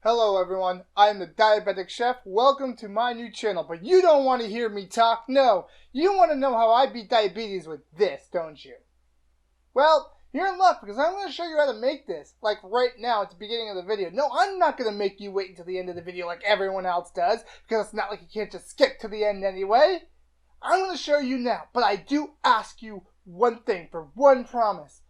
Hello everyone, I am the Diabetic Chef. Welcome to my new channel. But you don't want to hear me talk. No, you want to know how I beat diabetes with this, don't you? Well, you're in luck because I'm going to show you how to make this. Like right now at the beginning of the video. No, I'm not going to make you wait until the end of the video like everyone else does. Because it's not like you can't just skip to the end anyway. I'm going to show you now. But I do ask you one thing for one promise.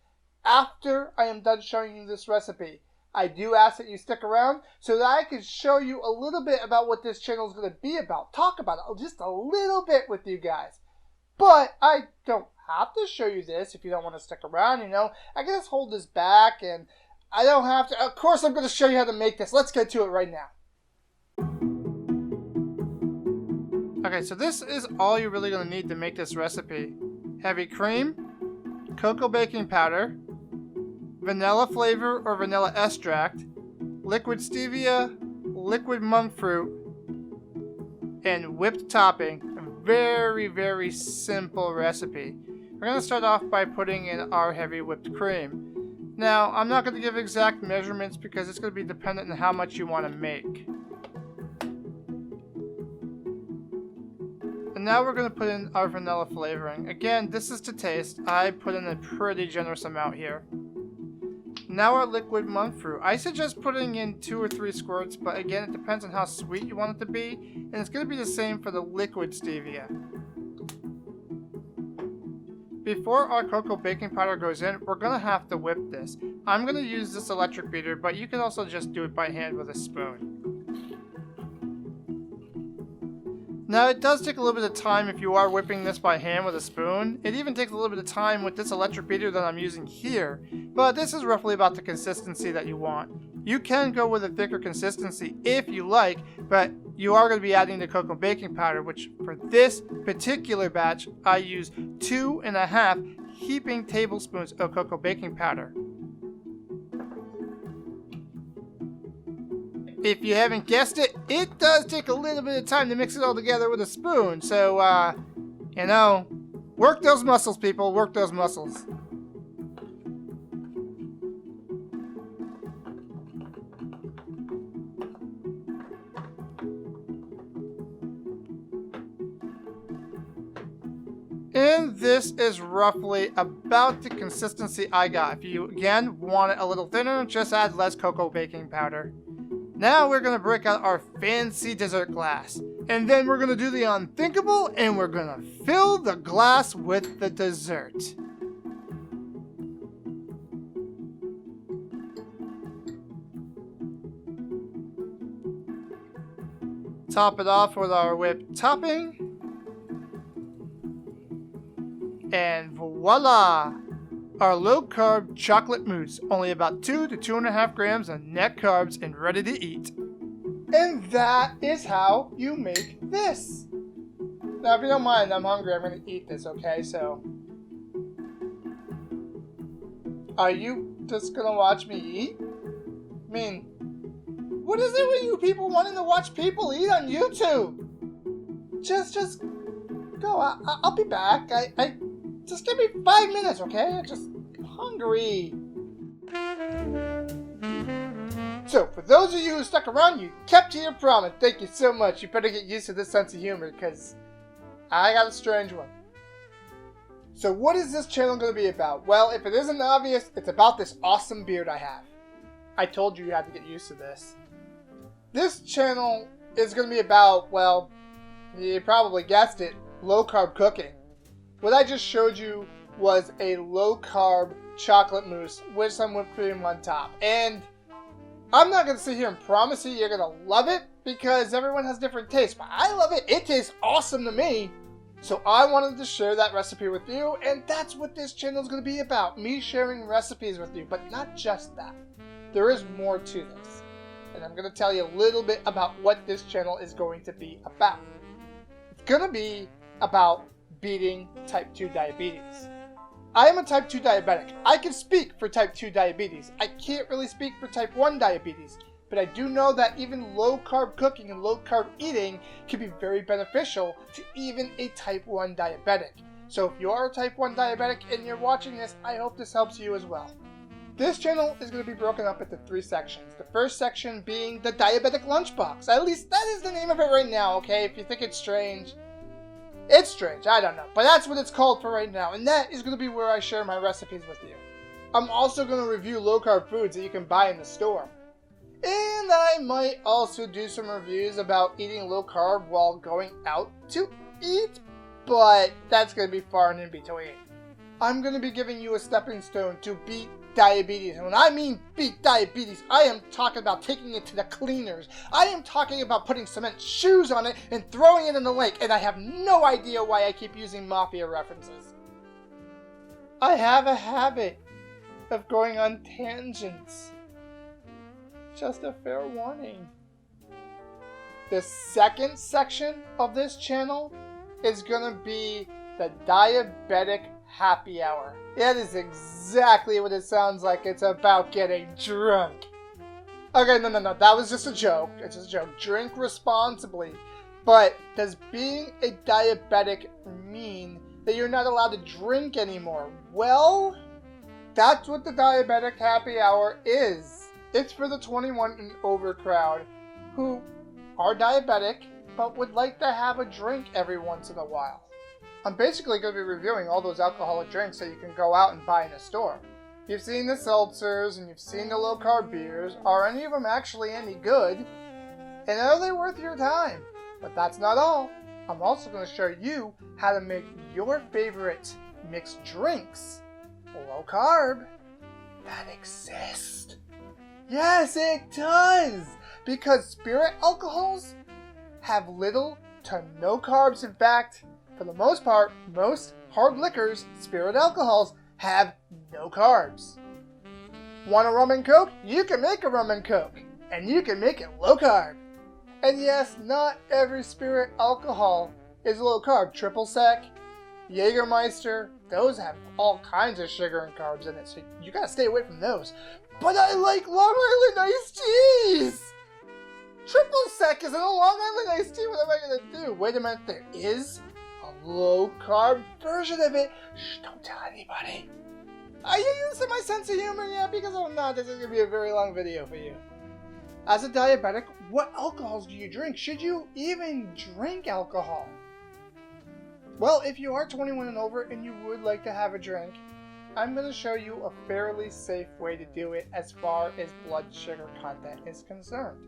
After I am done showing you this recipe, I do ask that you stick around so that I can show you a little bit about what this channel is going to be about. Talk about it just a little bit with you guys. But I don't have to show you this if you don't want to stick around, you know. I can just hold this back and I don't have to. Of course, I'm going to show you how to make this. Let's get to it right now. Okay, so this is all you're really going to need to make this recipe. Heavy cream, cocoa baking powder, vanilla flavor or vanilla extract, liquid stevia, liquid monk fruit, and whipped topping. A very, very simple recipe. We're going to start off by putting in our heavy whipped cream. Now, I'm not going to give exact measurements because it's going to be dependent on how much you want to make. And now we're going to put in our vanilla flavoring. Again, this is to taste. I put in a pretty generous amount here. Now our liquid monk fruit. I suggest putting in 2 or 3 squirts, but again, it depends on how sweet you want it to be, and it's going to be the same for the liquid stevia. Before our cocoa baking powder goes in, we're going to have to whip this. I'm going to use this electric beater, but you can also just do it by hand with a spoon. Now, it does take a little bit of time if you are whipping this by hand with a spoon. It even takes a little bit of time with this electric beater that I'm using here, but this is roughly about the consistency that you want. You can go with a thicker consistency if you like, but you are going to be adding the cocoa baking powder, which for this particular batch, I use 2.5 heaping tablespoons of cocoa baking powder. If you haven't guessed it, it does take a little bit of time to mix it all together with a spoon. So, you know, work those muscles, people. Work those muscles. And this is roughly about the consistency I got. If you, again, want it a little thinner, just add less cocoa baking powder. Now we're going to break out our fancy dessert glass. And then we're going to do the unthinkable and we're going to fill the glass with the dessert. Top it off with our whipped topping. And voila! Our low-carb chocolate mousse, only about 2 to 2.5 grams of net carbs and ready to eat. And that is how you make this. Now, if you don't mind, I'm hungry. I'm going to eat this, okay? So, are you just going to watch me eat? I mean, what is it with you people wanting to watch people eat on YouTube? Just go. I'll be back. Just give me 5 minutes, okay? I'm just hungry. So, for those of you who stuck around, you kept to your promise. Thank you so much. You better get used to this sense of humor, because I got a strange one. So, what is this channel going to be about? Well, if it isn't obvious, it's about this awesome beard I have. I told you had to get used to this. This channel is going to be about, well, you probably guessed it, low-carb cooking. What I just showed you was a low-carb chocolate mousse with some whipped cream on top. And I'm not going to sit here and promise you you're going to love it because everyone has different tastes. But I love it. It tastes awesome to me. So I wanted to share that recipe with you. And that's what this channel is going to be about. Me sharing recipes with you. But not just that. There is more to this. And I'm going to tell you a little bit about what this channel is going to be about. It's going to be about beating type 2 diabetes. I am a type 2 diabetic. I can speak for type 2 diabetes. I can't really speak for type 1 diabetes, but I do know that even low carb cooking and low carb eating can be very beneficial to even a type 1 diabetic. So if you are a type 1 diabetic and you're watching this, I hope this helps you as well. This channel is going to be broken up into 3 sections. The first section being the Diabetic Lunchbox. At least that is the name of it right now, okay? If you think it's strange, I don't know. But that's what it's called for right now. And that is going to be where I share my recipes with you. I'm also going to review low-carb foods that you can buy in the store. And I might also do some reviews about eating low-carb while going out to eat. But that's going to be far and in between. I'm going to be giving you a stepping stone to beat diabetes. And when I mean beat diabetes, I am talking about taking it to the cleaners. I am talking about putting cement shoes on it and throwing it in the lake. And I have no idea why I keep using mafia references. I have a habit of going on tangents. Just a fair warning. The second section of this channel is going to be the Diabetic Happy Hour. That is exactly what it sounds like. It's about getting drunk. Okay, no. That was just a joke. It's just a joke. Drink responsibly. But does being a diabetic mean that you're not allowed to drink anymore? Well, that's what the Diabetic Happy Hour is. It's for the 21 and over crowd who are diabetic but would like to have a drink every once in a while. I'm basically going to be reviewing all those alcoholic drinks that you can go out and buy in a store. You've seen the seltzers and you've seen the low-carb beers. Are any of them actually any good? And are they worth your time? But that's not all. I'm also going to show you how to make your favorite mixed drinks low-carb that exist. Yes, it does! Because spirit alcohols have little to no carbs. In fact, for the most part, most hard liquors, spirit alcohols, have no carbs. Want a rum and coke? You can make a rum and coke. And you can make it low carb. And yes, not every spirit alcohol is low carb. Triple Sec, Jägermeister, those have all kinds of sugar and carbs in it. So you gotta stay away from those. But I like Long Island iced teas! Triple Sec is in a Long Island iced tea. What am I gonna do? Wait a minute, there is a low-carb version of it. Shh, don't tell anybody. Are you using my sense of humor? Yeah, because I'm not. This is going to be a very long video for you. As a diabetic, what alcohols do you drink? Should you even drink alcohol? Well, if you are 21 and over and you would like to have a drink, I'm going to show you a fairly safe way to do it as far as blood sugar content is concerned.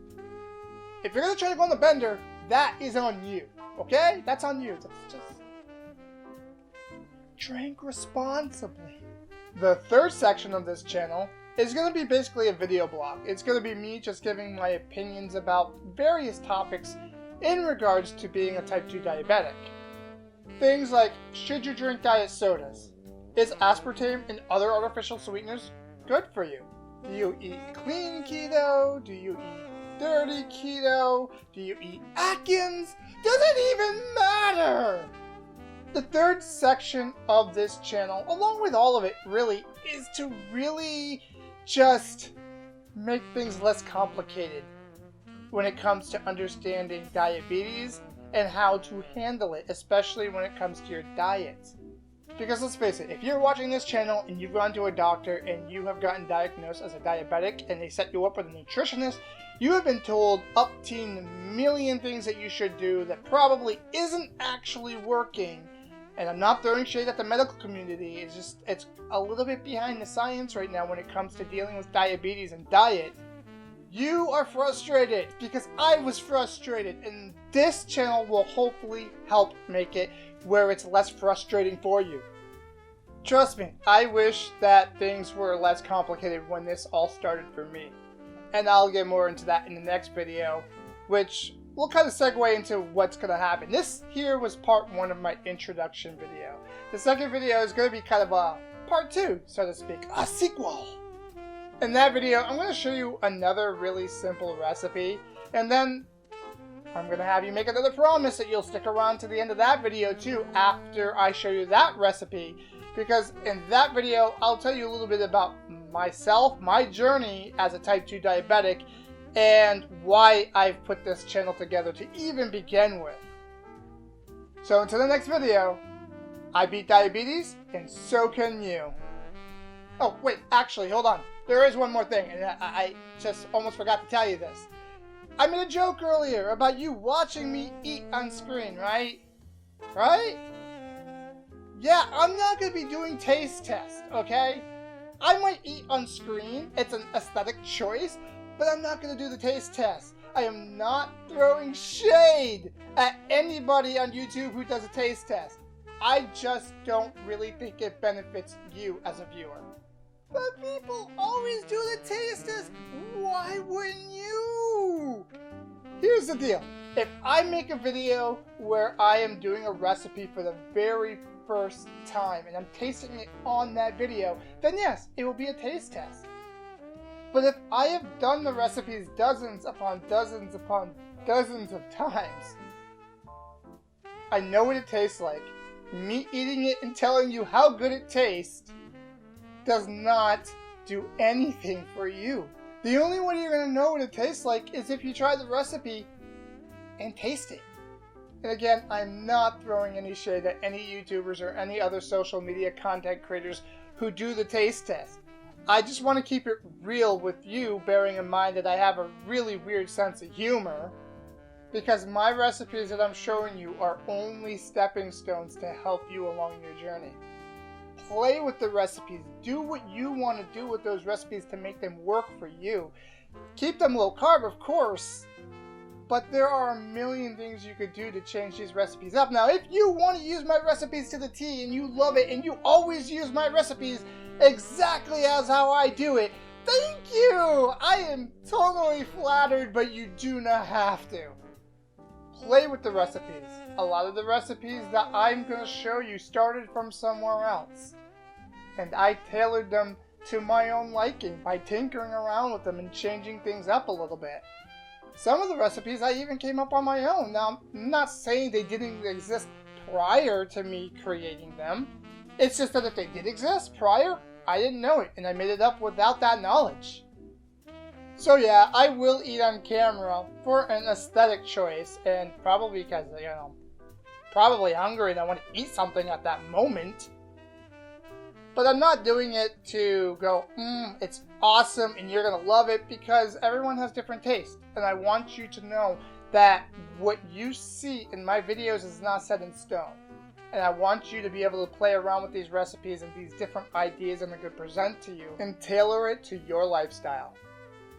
If you're going to try to go on the bender, that is on you. Okay? That's on you. Just drink responsibly. The third section of this channel is going to be basically a video blog. It's going to be me just giving my opinions about various topics in regards to being a type 2 diabetic. Things like, should you drink diet sodas? Is aspartame and other artificial sweeteners good for you? Do you eat clean keto? Do you eat dirty keto? Do you eat Atkins? Does it even matter? The third section of this channel, along with all of it really, is to really just make things less complicated when it comes to understanding diabetes and how to handle it, especially when it comes to your diet. Because let's face it, if you're watching this channel and you've gone to a doctor and you have gotten diagnosed as a diabetic and they set you up with a nutritionist, you have been told up to a million things that you should do that probably isn't actually working. And I'm not throwing shade at the medical community, it's a little bit behind the science right now when it comes to dealing with diabetes and diet. You are frustrated because I was frustrated, and this channel will hopefully help make it where it's less frustrating for you. Trust me, I wish that things were less complicated when this all started for me. And I'll get more into that in the next video, which will kind of segue into what's going to happen. This here was part 1 of my introduction video. The second video is going to be kind of a part 2, so to speak, a sequel. In that video, I'm going to show you another really simple recipe, and then I'm going to have you make another promise that you'll stick around to the end of that video too after I show you that recipe, because in that video I'll tell you a little bit about myself, my journey as a type 2 diabetic, and why I've put this channel together to even begin with. So until the next video, I beat diabetes, and so can you. Oh wait, actually, hold on. there is one more thing, and I just almost forgot to tell you this. I made a joke earlier about you watching me eat on screen, right? Right? Yeah, I'm not going to be doing taste tests, okay? I might eat on screen, it's an aesthetic choice, but I'm not going to do the taste test. I am not throwing shade at anybody on YouTube who does a taste test. I just don't really think it benefits you as a viewer. But people always do the taste test. Why wouldn't you? Here's the deal. If I make a video where I am doing a recipe for the very first time and I'm tasting it on that video, then yes, it will be a taste test. But if I have done the recipes dozens upon dozens upon dozens of times, I know what it tastes like. Me eating it and telling you how good it tastes does not do anything for you. The only way you're going to know what it tastes like is if you try the recipe and taste it. And again, I'm not throwing any shade at any YouTubers or any other social media content creators who do the taste test. I just want to keep it real with you, bearing in mind that I have a really weird sense of humor, because my recipes that I'm showing you are only stepping stones to help you along your journey. Play with the recipes. Do what you want to do with those recipes to make them work for you. Keep them low carb, of course, but there are a million things you could do to change these recipes up. Now, if you want to use my recipes to the T and you love it and you always use my recipes exactly as how I do it, thank you! I am totally flattered, but you do not have to. Play with the recipes. A lot of the recipes that I'm going to show you started from somewhere else. And I tailored them to my own liking by tinkering around with them and changing things up a little bit. Some of the recipes I even came up on my own. Now, I'm not saying they didn't exist prior to me creating them. It's just that if they did exist prior, I didn't know it, and I made it up without that knowledge. So yeah, I will eat on camera for an aesthetic choice, and probably because, probably hungry and I want to eat something at that moment. But I'm not doing it to go, it's awesome and you're going to love it, because everyone has different tastes. And I want you to know that what you see in my videos is not set in stone. And I want you to be able to play around with these recipes and these different ideas I'm going to present to you and tailor it to your lifestyle.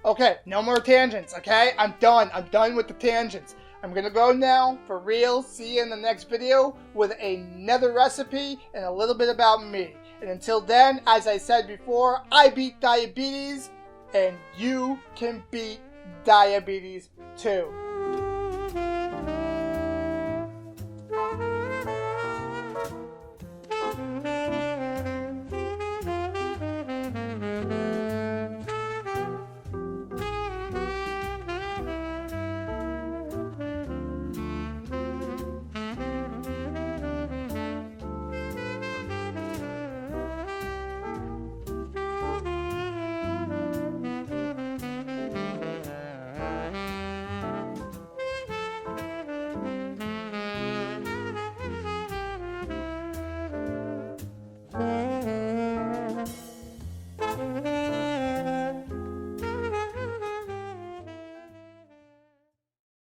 Okay, no more tangents, okay? I'm done. I'm done with the tangents. I'm going to go now, for real. See you in the next video with another recipe and a little bit about me. And until then, as I said before, I beat diabetes, and you can beat diabetes too.